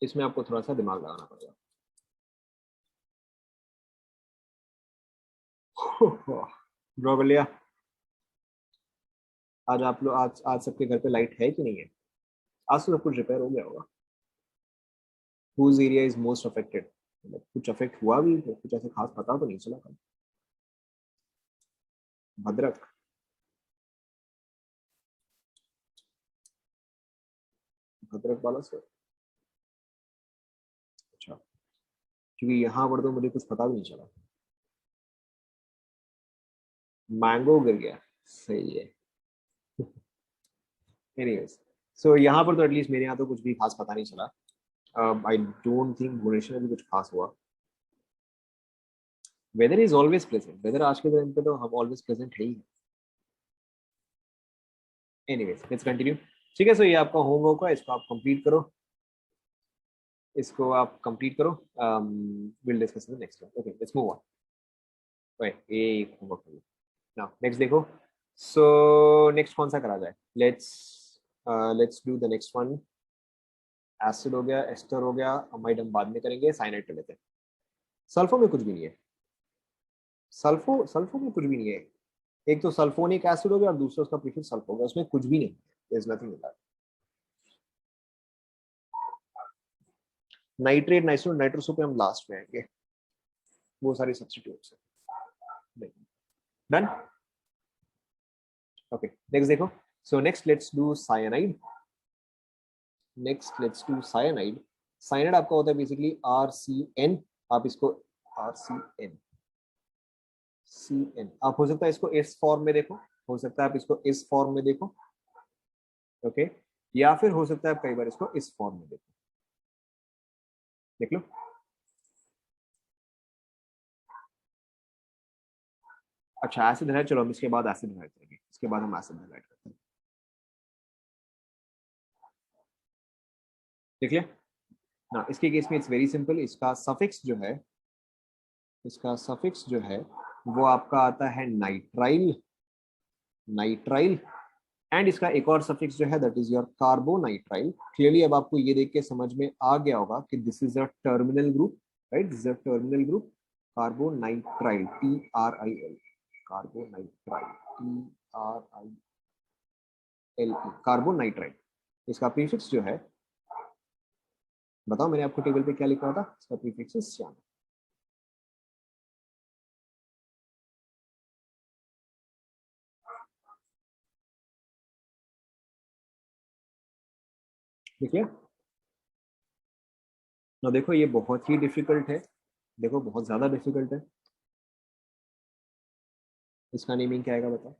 इसमें आपको थोड़ा सा दिमाग लगाना पड़ेगा। ड्रॉ कर लिया? आज आप लोग, आज आज सबके घर पे लाइट है कि नहीं है? आज तो सब कुछ रिपेयर हो गया होगा। Whose area is most affected, मतलब कुछ अफेक्ट हुआ भी तो कुछ ऐसे खास पता तो नहीं चला कल। भद्रक, भद्रक वाला से, अच्छा, क्योंकि यहाँ पर तो मुझे कुछ पता भी नहीं चला। मैंगो गिर गया, सही है। एनीवेज, सो यहाँ पर तो एटलीस्ट मेरे यहाँ तो कुछ भी खास पता नहीं चला। आई डोंट थिंक भुवनेश्वर में भी कुछ खास हुआ। Weather is always present, weather आज के टाइम पे तो हम ऑलवेज प्रेजेंट है ही। Anyways let's continue. ठीक है, सो ये आपका होमवर्क है, इसको आप कंप्लीट करो, इसको आप कंप्लीट करो, will discuss in the next one. Okay, let's move on. Okay, ये होमवर्क कर लो। नाउ नेक्स्ट देखो, सो नेक्स्ट कौन सा करा जाए? Let's do the next one. Acid हो गया, एस्टर हो गया, अमाइड हम बाद में करेंगे, साइनाइड कर लेते हैं। सल्फो में कुछ भी नहीं है, सल्फो में कुछ भी नहीं है। एक तो सल्फोनिक एसिड हो गया और दूसरा उसका प्रीफिक्स सल्फो हो गया, उसमें कुछ भी नहीं है, there is nothing in that. Nitrate, nitro, nitroso पे हम लास्ट में आएंगे, वो सारी सब्स्टिट्यूट्स है। डन, ओके, नेक्स्ट देखो। So next let's do cyanide, next let's do cyanide. Cyanide आपका होता है बेसिकली RCN, आप इसको RCN आप हो सकता है इसको इस फॉर्म में देखो, हो सकता है आप इसको इस फॉर्म में देखो, ओके, या फिर हो सकता है आप कई बार इसको इस फॉर्म में देखो, देख लो। अच्छा, एसिड है, चलो हम इसके बाद एसिड हाइड करेंगे, इसके बाद हम एसिड हाइड करते हैं, देख लिया ना। इसके केस में इट्स वेरी सिंपल, इसका सफिक्स जो है, इसका सफिक्स जो है वो आपका आता है नाइट्राइल, नाइट्राइल। एंड इसका एक और सफिक्स जो है that is your carbonitrile. Clearly अब आपको ये देख के समझ में आ गया होगा कि this is a terminal group, right, this is a terminal group, carbonitrile, TRIL, carbonitrile, TRILE, carbonitrile. इसका प्रीफिक्स जो है, बताओ मैंने आपको टेबल पे क्या लिखा था, इसका प्रीफिक्स इज cyano। देखिए ना, देखो ये बहुत ही डिफिकल्ट है, देखो बहुत ज्यादा डिफिकल्ट है। इसका नेमिंग क्या आएगा बताओ?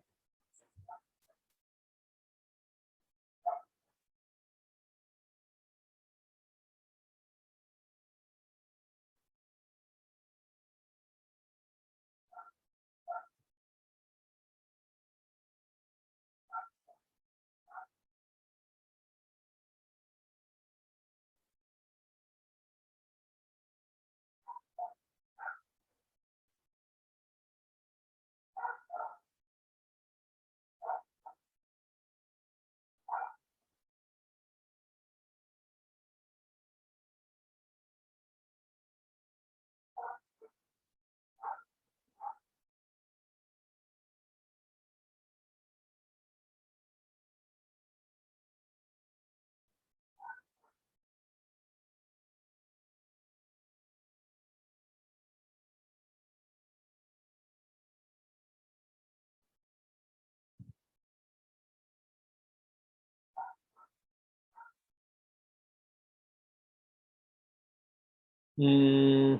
हम्म,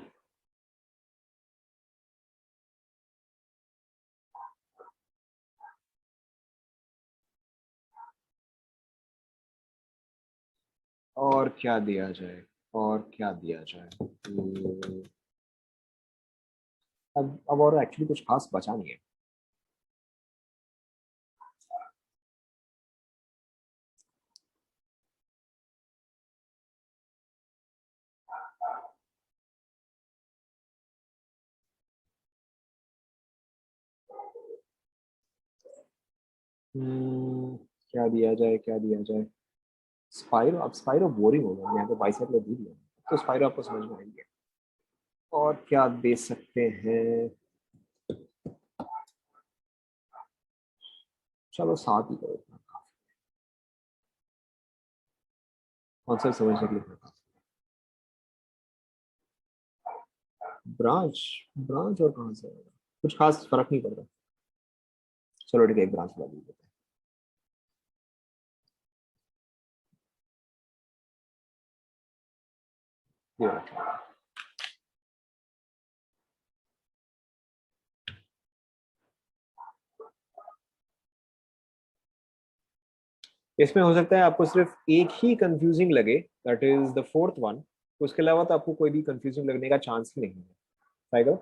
और क्या दिया जाए, और क्या दिया जाए। अब और एक्चुअली कुछ खास बचा नहीं है। हम्म, क्या दिया जाए, क्या दिया जाए। स्पाइरो, अब स्पाइरो बोरिंग हो गया, यहाँ पे बाइसेप में दी दिया, तो स्पाइरो आपको समझ में आएंगे। और क्या दे सकते हैं। चलो साथ ही करो, कॉन्सेप्ट समझने के लिए। ब्रांच, ब्रांच और कहाँ से आएगा? कुछ खास फर्क नहीं पड़ता। चलो ठीक है, एक ब्रांच लगा देते हैं। ये रखा। इसमें हो सकता है आपको सिर्फ एक ही कंफ्यूजिंग लगे, that is the fourth one. उसके अलावा तो आपको कोई भी कंफ्यूजिंग लगने का चांस ही नहीं है। टाइगर।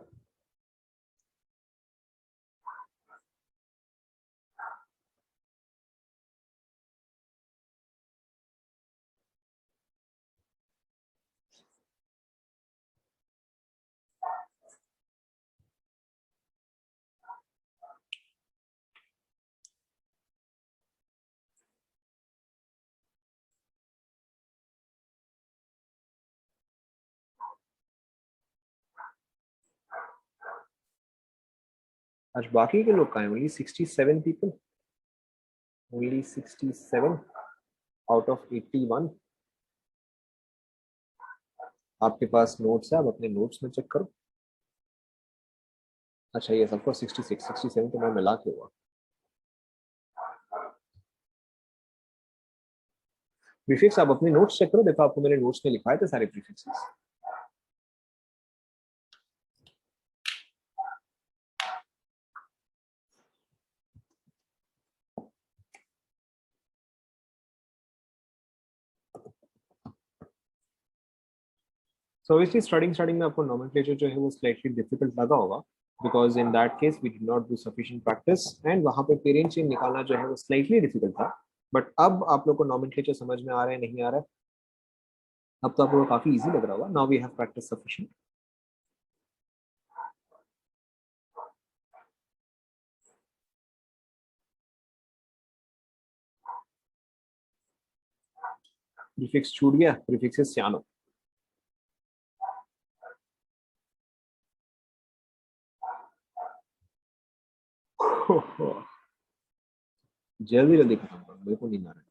आज बाकी के लोग कहाँ हैं? Only 67 people, only 67 out of 81। आपके पास नोट्स है, आप अपने नोट्स में चेक करो। अच्छा ये सबको 66, 67 तो मैं मिला के हुआ। प्रीफिक्स आप अपने नोट्स चेक करो, देखो आपको मेरे नोट्स में लिखवाए थे सारे prefixes. So obviously starting starting में आपको नॉमेनक्लेचर जो है वो स्लाइटली डिफिकल्ट लगा होगा, because in that case we did not do sufficient practice, and वहां पे पेरेंट चेन निकालना जो है वो स्लाइटली डिफिकल्ट था। बट अब आप लोग को नॉमेनक्लेचर समझ में आ रहा है, नहीं आ रहा है? अब तो आपको काफी इजी लग रहा होगा, now we have practice sufficient. Prefix छूट गया, प्रीफिक्सेस जानो। जल्दी जल्दी खत्म करो, बिल्कुल नहीं आ रहा है।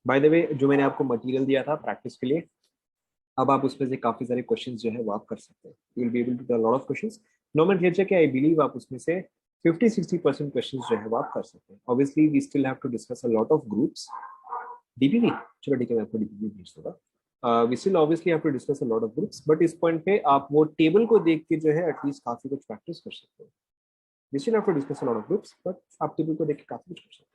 बाय द वे, जो मैंने आपको मटेरियल दिया था प्रैक्टिस के लिए, अब आप उसमें से काफी सारे क्वेश्चंस जो है वो आप कर सकते हैं। You will be able to do lot of questions. Nomenclature के आई बिलीव आप उसमें से 50-60% क्वेश्चंस जो है वो आप कर सकते हैं। Obviously we still have to discuss a lot of groups. DPV, चलो ठीक है, मैं आपको डीपीवी भेज दूंगा। We still obviously have to discuss a lot of groups, but इस पॉइंट पे आप वो टेबल को देख के जो है एटलीस्ट काफी कुछ प्रैक्टिस कर सकते हैं। We still have to discuss a lot of groups, but आप टेबल को देख के काफी कुछ कर सकते हैं।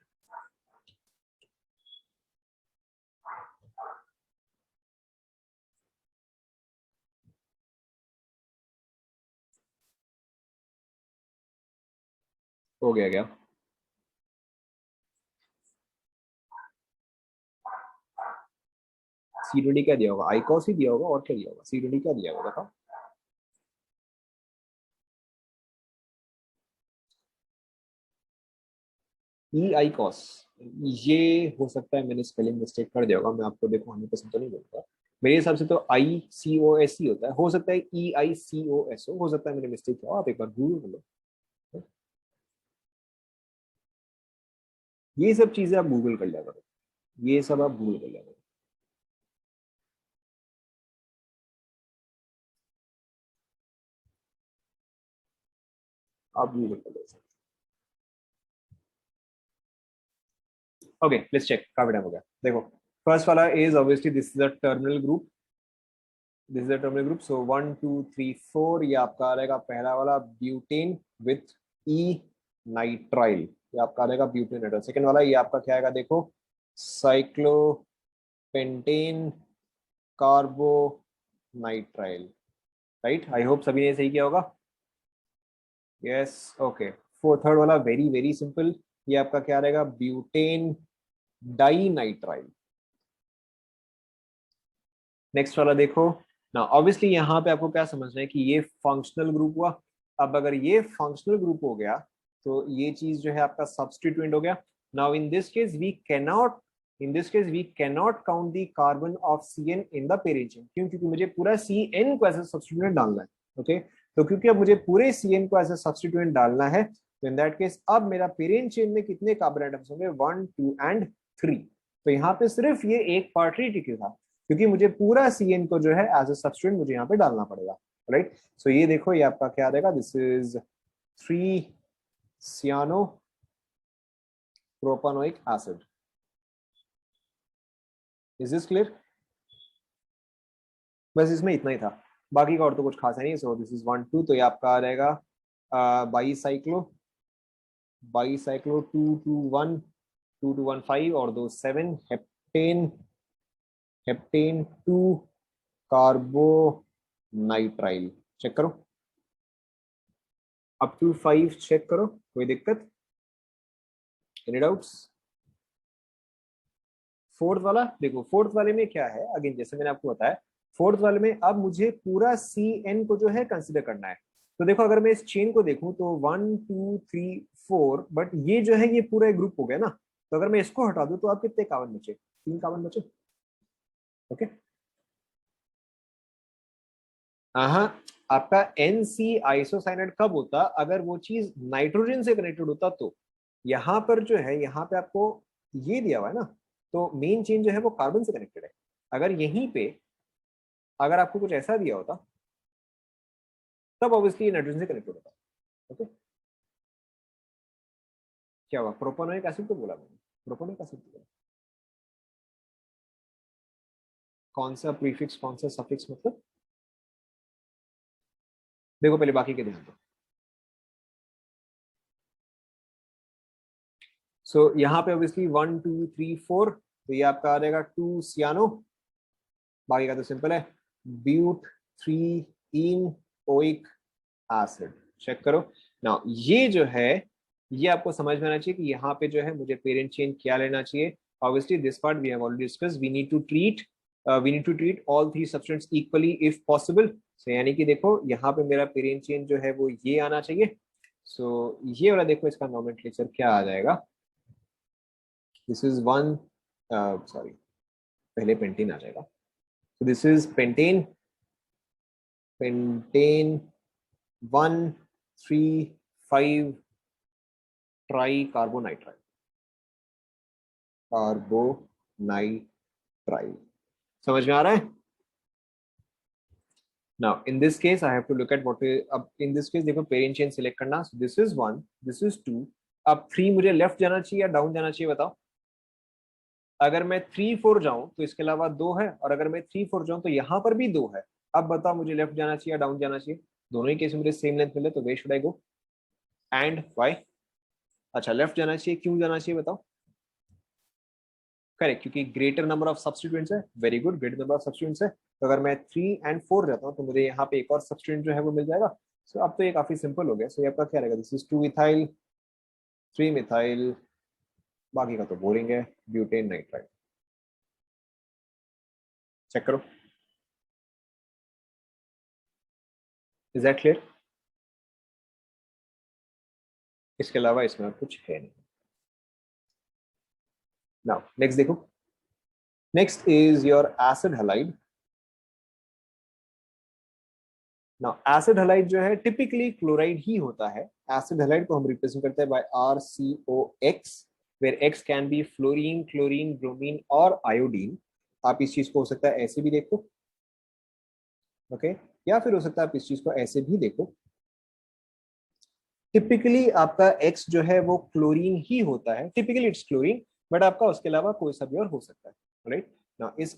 हो गया क्या? सीडीडी क्या दिया होगा? आईकॉस ही दिया होगा, और क्या दिया होगा? सीडीडी क्या दिया होगा बताओ? ई आई कॉस। ये हो सकता है मैंने स्पेलिंग मिस्टेक कर दिया होगा, मैं आपको देखो 100% तो नहीं बोलूंगा। मेरे हिसाब से तो ICOS ही होता है, हो सकता है EICOS हो सकता है मेरे मिस्टेक हो, आप एक बार गूगल कर लो। ये सब चीजें आप गूगल कर लिया करो, ये सब आप गूगल कर लिया करो। आप गूगल कर लो। ओके लेट्स चेक, काफी टाइम हो गया। देखो फर्स्ट वाला is obviously this is a terminal group, this is a terminal group. सो 1 2 3 4 ये आपका आ रहेगा पहला वाला ब्यूटेन विथ ई नाइट्राइल, ये आपका आ रहेगा ब्यूटेन नाइट्राइल। सेकंड वाला ये आपका क्या आएगा देखो, cyclopentane कार्बो nitrile, right. I hope सभी ने सही किया होगा। Yes okay. फोर थर्ड वाला वेरी वेरी सिंपल, ये आपका क्या रहेगा ब्यूटेन डाई नाइट्राइल। नेक्स्ट वाला देखो ना, ऑब्वियसली यहाँ पे आपको क्या समझना है कि ये फंक्शनल ग्रुप हुआ। अब अगर ये फंक्शनल ग्रुप हो गया तो ये चीज जो है आपका सब्स्टिट्यूएंट हो गया। Now in this case we cannot, in this case we cannot count the carbon of CN in the parent chain, क्यों? क्योंकि मुझे पूरा CN को ऐसे सब्स्टिट्यूएंट डालना है। ओके तो क्योंकि अब मुझे पूरे CN को ऐसे सब्स्टिट्यूएंट डालना है, तो इन दैट केस अब मेरा पेरेंट चेन में कितने कार्बन आइटम्स होंगे, 1 2 एंड 3। तो यहाँ पे सिर्फ ये एक पार्ट ही टिके था, क्योंकि मुझे पूरा CN को जो है एज ए सब्स्टिट्यूएंट मुझे यहाँ पे डालना पड़ेगा, राइट। सो ये देखो ये आपका क्या रहेगा, this is 3 cyanopropanoic acid. Is this clear? बस इसमें इतना ही था, बाकी का और तो कुछ खास है नहीं। सो दिस इज 1 2, तो ये आपका आ रहेगा बाईसाइक्लो, बाईसाइक्लो 2 2 1, 2 2 1 5 और दो 7 हेप्टेन, हेप्टेन 2 कार्बो नाइट्राइल। चेक करो अप टू 5, चेक करो कोई दिक्कत, एनी डाउट्स? फोर्थ वाला देखो, फोर्थ वाले में क्या है, अगेन जैसे मैंने आपको बताया, फोर्थ वाले में अब मुझे पूरा CN को जो है कंसिडर करना है। तो देखो अगर मैं इस चेन को देखूं तो 1 2 3 4, बट ये जो है ये पूरा एक ग्रुप हो गया ना, तो अगर मैं इसको हटा दूं तो आप कितने कार्बन बचे, 3 कार्बन बचे। ओके हाँ, आपका NC आइसोसाइनाइड कब होता, अगर वो चीज नाइट्रोजन से कनेक्टेड होता तो। यहाँ पर जो है, यहाँ पे आपको ये दिया हुआ है ना, तो मेन चेन जो है वो कार्बन से कनेक्टेड है। अगर यहीं पे अगर आपको कुछ ऐसा दिया होता तब ऑब्वियसली नाइट्रोजन से कनेक्टेड होता। ओके क्या हुआ, प्रोपोनोइक एसिड तो बोला मैंने, प्रोपोनिक एसिड तो बोला। कौन सा प्रीफिक्स कौन सा सफिक्स मतलब, देखो पहले बाकी के ध्यान दो। सो यहाँ पे ऑब्वियसली 1 2 3 4, तो ये आपका आ जाएगा 2 सियानो, बाकी का तो सिंपल है, but 3 in oic acid. Check करो ना, ये जो है ये आपको समझ में आना चाहिए कि यहाँ पे जो है मुझे पेरेंट चेन क्या लेना चाहिए। Obviously this part we have already discuss, we need to treat all 3 substance equally if possible. So यानी कि देखो यहाँ पे मेरा पेरेंट चेन जो है वो ये आना चाहिए। सो ये वाला देखो इसका नोमेनक्लेचर क्या आ जाएगा, दिस इज 1, सॉरी पहले पेंटेन आ जाएगा। So this is pentane, pentane 1 3 5 tricarbonitrile, carbonitrile। समझ में आ रहा है? Now in this case I have to look at what is, अब in this case देखो पेरेंट चेन सिलेक्ट करना, so this is 1, this is 2, अब 3 मुझे लेफ्ट जाना चाहिए या डाउन जाना चाहिए बताओ। अगर मैं 3 4 जाऊं तो इसके अलावा 2 है, और अगर मैं 3 4 जाऊं तो यहाँ पर भी 2 है। अब बताओ मुझे लेफ्ट जाना चाहिए या डाउन जाना चाहिए, दोनों ही केस में मुझे सेम लेंथ मिले, तो way should I go and why? अच्छा लेफ्ट जाना चाहिए, क्यों जाना चाहिए बताओ? करेक्ट, क्योंकि ग्रेटर नंबर ऑफ सब्स्टिट्यूएंट्स है, very good, greater number of substituents है। तो अगर मैं 3 and 4 जाता हूँ तो मुझे यहाँ पे एक और सब्स्टिट्यूएंट जो है वो मिल जाएगा। सो अब तो ये काफी सिंपल हो गया। सो ये आपका क्या रहेगा, दिस इज 2 इथाइल 3 मिथाइल, बाकी का तो बोरिंग है, ब्यूटेन नाइट्राइल। चेक करो, इज दैट क्लियर? इसके अलावा इसमें कुछ है नहीं। नाउ नेक्स्ट देखो, next is your acid halide. ना एसिड हलाइड जो है टिपिकली क्लोराइड ही होता है। एसिड हलाइड को हम रिप्रेजेंट करते हैं by RCOX, where X can be fluorine, chlorine, bromine और आयोडीन। आप इस चीज को हो सकता है ऐसे भी देखो, ओके, या फिर हो सकता है आप इस चीज को ऐसे भी देखो। टिपिकली आपका X जो है वो क्लोरीन ही होता है, टिपिकली इट्स क्लोरीन, बट आपका उसके अलावा कोई सा भी और हो सकता है, राइट ना। इस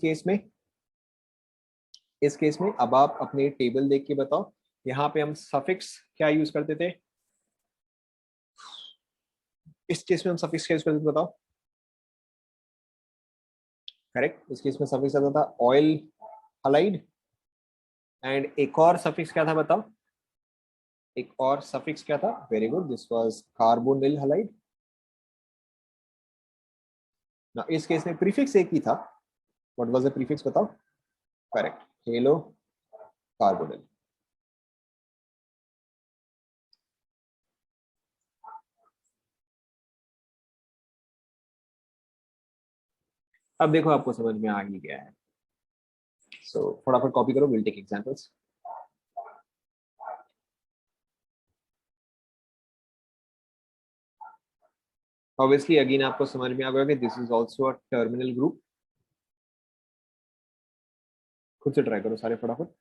केस में अब आप अपने टेबल देख के बताओ, यहाँ पे हम सफिक्स क्या यूज करते थे, इस केस में हम सफिक्स क्या यूज करते थे बताओ। करेक्ट, इस केस में सफिक्स आता था ऑयल हलाइड, एंड एक और सफिक्स क्या था बताओ, एक और सफिक्स क्या था, very good, this was carbonyl halide ना। इस केस में प्रीफिक्स एक ही था, व्हाट वाज द प्रीफिक्स बताओ। Correct, hello carbonyl. अब देखो आपको समझ में आ ही गया है, सो फटाफट कॉपी करो, we'll take examples. Obviously again आपको समझ में आ गया कि this is also a terminal group. खुद से ट्राई करो सारे फटाफट।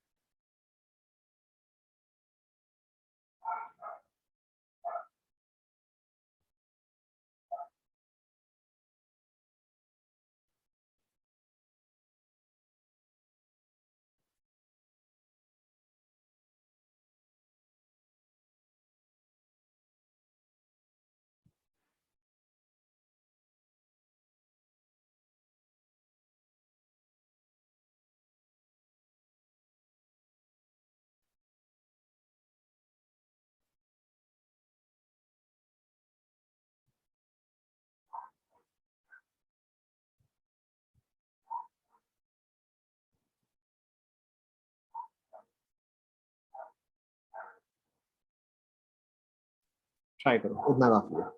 ट्राई करो, उतना काफी है।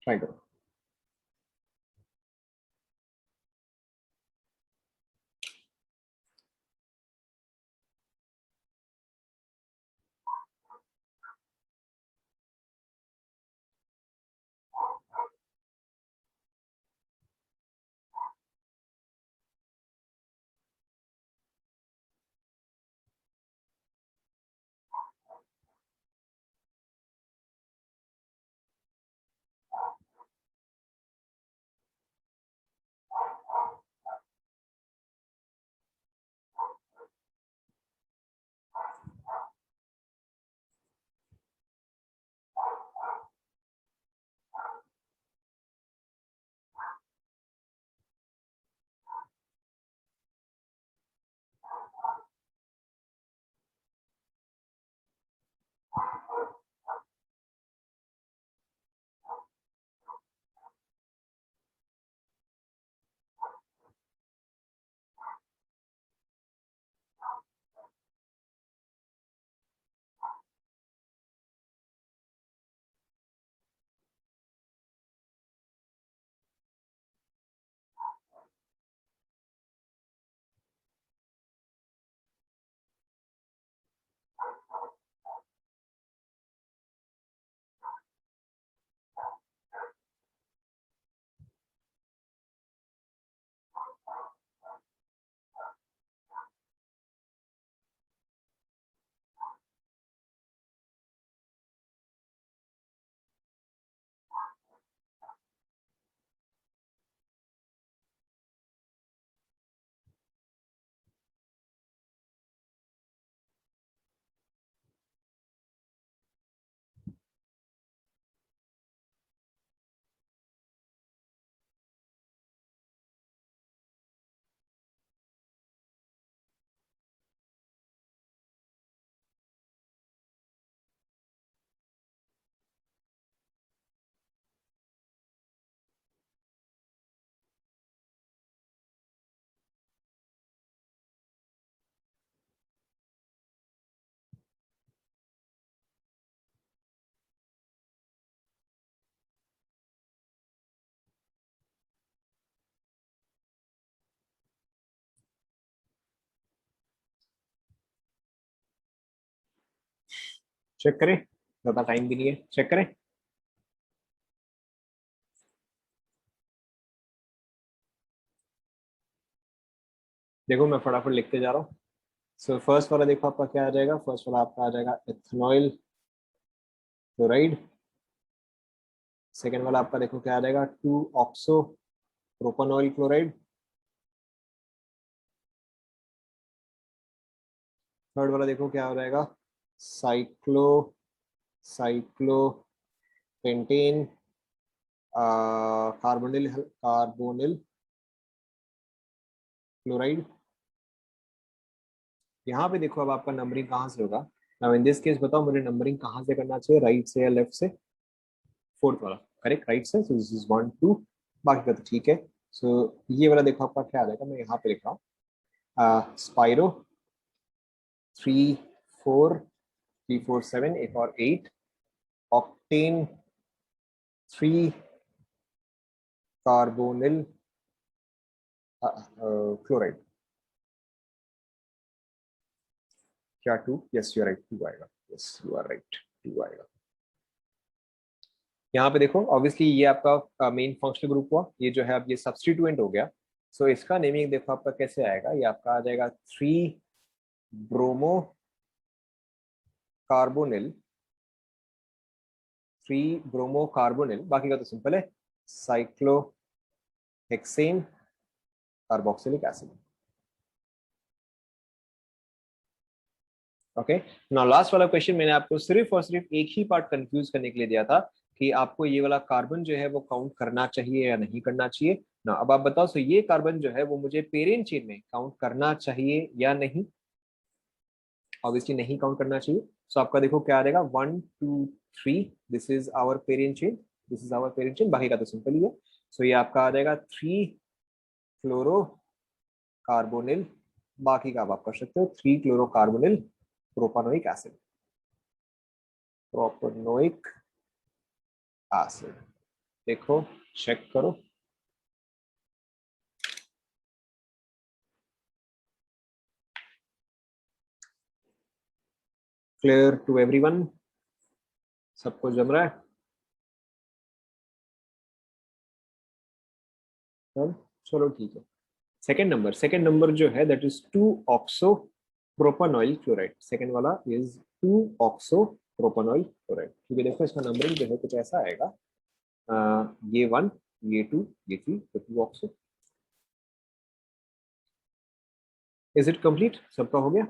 ट्राई करो। चेक करें, ज्यादा टाइम भी नहीं है, चेक करें। देखो मैं फटाफट लिखते जा रहा हूँ। सो फर्स्ट वाला देखो आपका क्या आ जाएगा, फर्स्ट वाला आपका आ जाएगा इथेनॉल क्लोराइड। सेकेंड वाला आपका देखो क्या आ जाएगा, 2 ऑक्सो प्रोपानॉइल क्लोराइड। थर्ड वाला देखो क्या हो जाएगा, साइक्लो साइक्लोपेंटेन कार्बोनिल क्लोराइड। यहाँ पे देखो अब आपका नंबरिंग कहाँ से होगा। नाउ इन दिस केस बताओ मुझे नंबरिंग कहाँ से करना चाहिए, राइट से या लेफ्ट से। फोर्थ वाला करेक्ट, राइट से। सो दिस इज 1 2, बाकी का तो ठीक है। सो ये वाला देखो आपका क्या आ जाएगा, मैं यहाँ पे लिख रहा हूँ स्पाइरो 3 4 3 4 7 एक और 8, ऑक्टेन 3 कार्बोनिल क्लोराइड। क्या 2? यस यू आर राइट, 2 आएगा। यस यू आर राइट, 2 आएगा। यहाँ पे देखो ऑब्वियसली ये आपका मेन फंक्शनल ग्रुप हुआ, ये जो है अब ये सब्स्टिट्यूएंट हो गया। सो इसका नेमिंग देखो आपका कैसे आएगा, ये आपका आ जाएगा 3 ब्रोमो कार्बोनिल 3 ब्रोमो कार्बोनिल, बाकी का तो सिंपल है, cyclohexane carboxylic acid. Okay, now last वाला क्वेश्चन मैंने आपको सिर्फ और सिर्फ एक ही पार्ट कंफ्यूज करने के लिए दिया था कि आपको ये वाला कार्बन जो है वो काउंट करना चाहिए या नहीं करना चाहिए ना। अब आप बताओ, सो ये कार्बन जो है वो मुझे पेरेंट चेन में काउंट करना चाहिए या नहीं। ऑब्वियसली नहीं काउंट करना चाहिए। सो आपका देखो क्या आ जाएगा, 1 2 3, this is our parent chain, this is our parent chain, बाकी का तो सिंपल ही है। सो ये आपका आ जाएगा 3 फ्लोरो कार्बोनिल, बाकी का आप कर सकते हो 3 क्लोरोकार्बोनिल प्रोपानोइक एसिड, प्रोपानोइक एसिड। देखो चेक करो। क्लियर टू एवरीवन, सबको जम रहा है? चलो ठीक है। सेकेंड नंबर जो है that is 2 oxo propanoyl chloride. Second वाला इज 2 ऑक्सो प्रोपानॉइल क्लोराइड। क्योंकि देखो इसका नंबरिंग जो है कुछ ऐसा आएगा, ये 1, ये 2, ये 3, तो 2 ऑक्सो। Is it complete? सबका हो गया?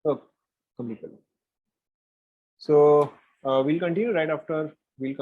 तो कंप्लीट कर लो। सो we'll continue right after we'll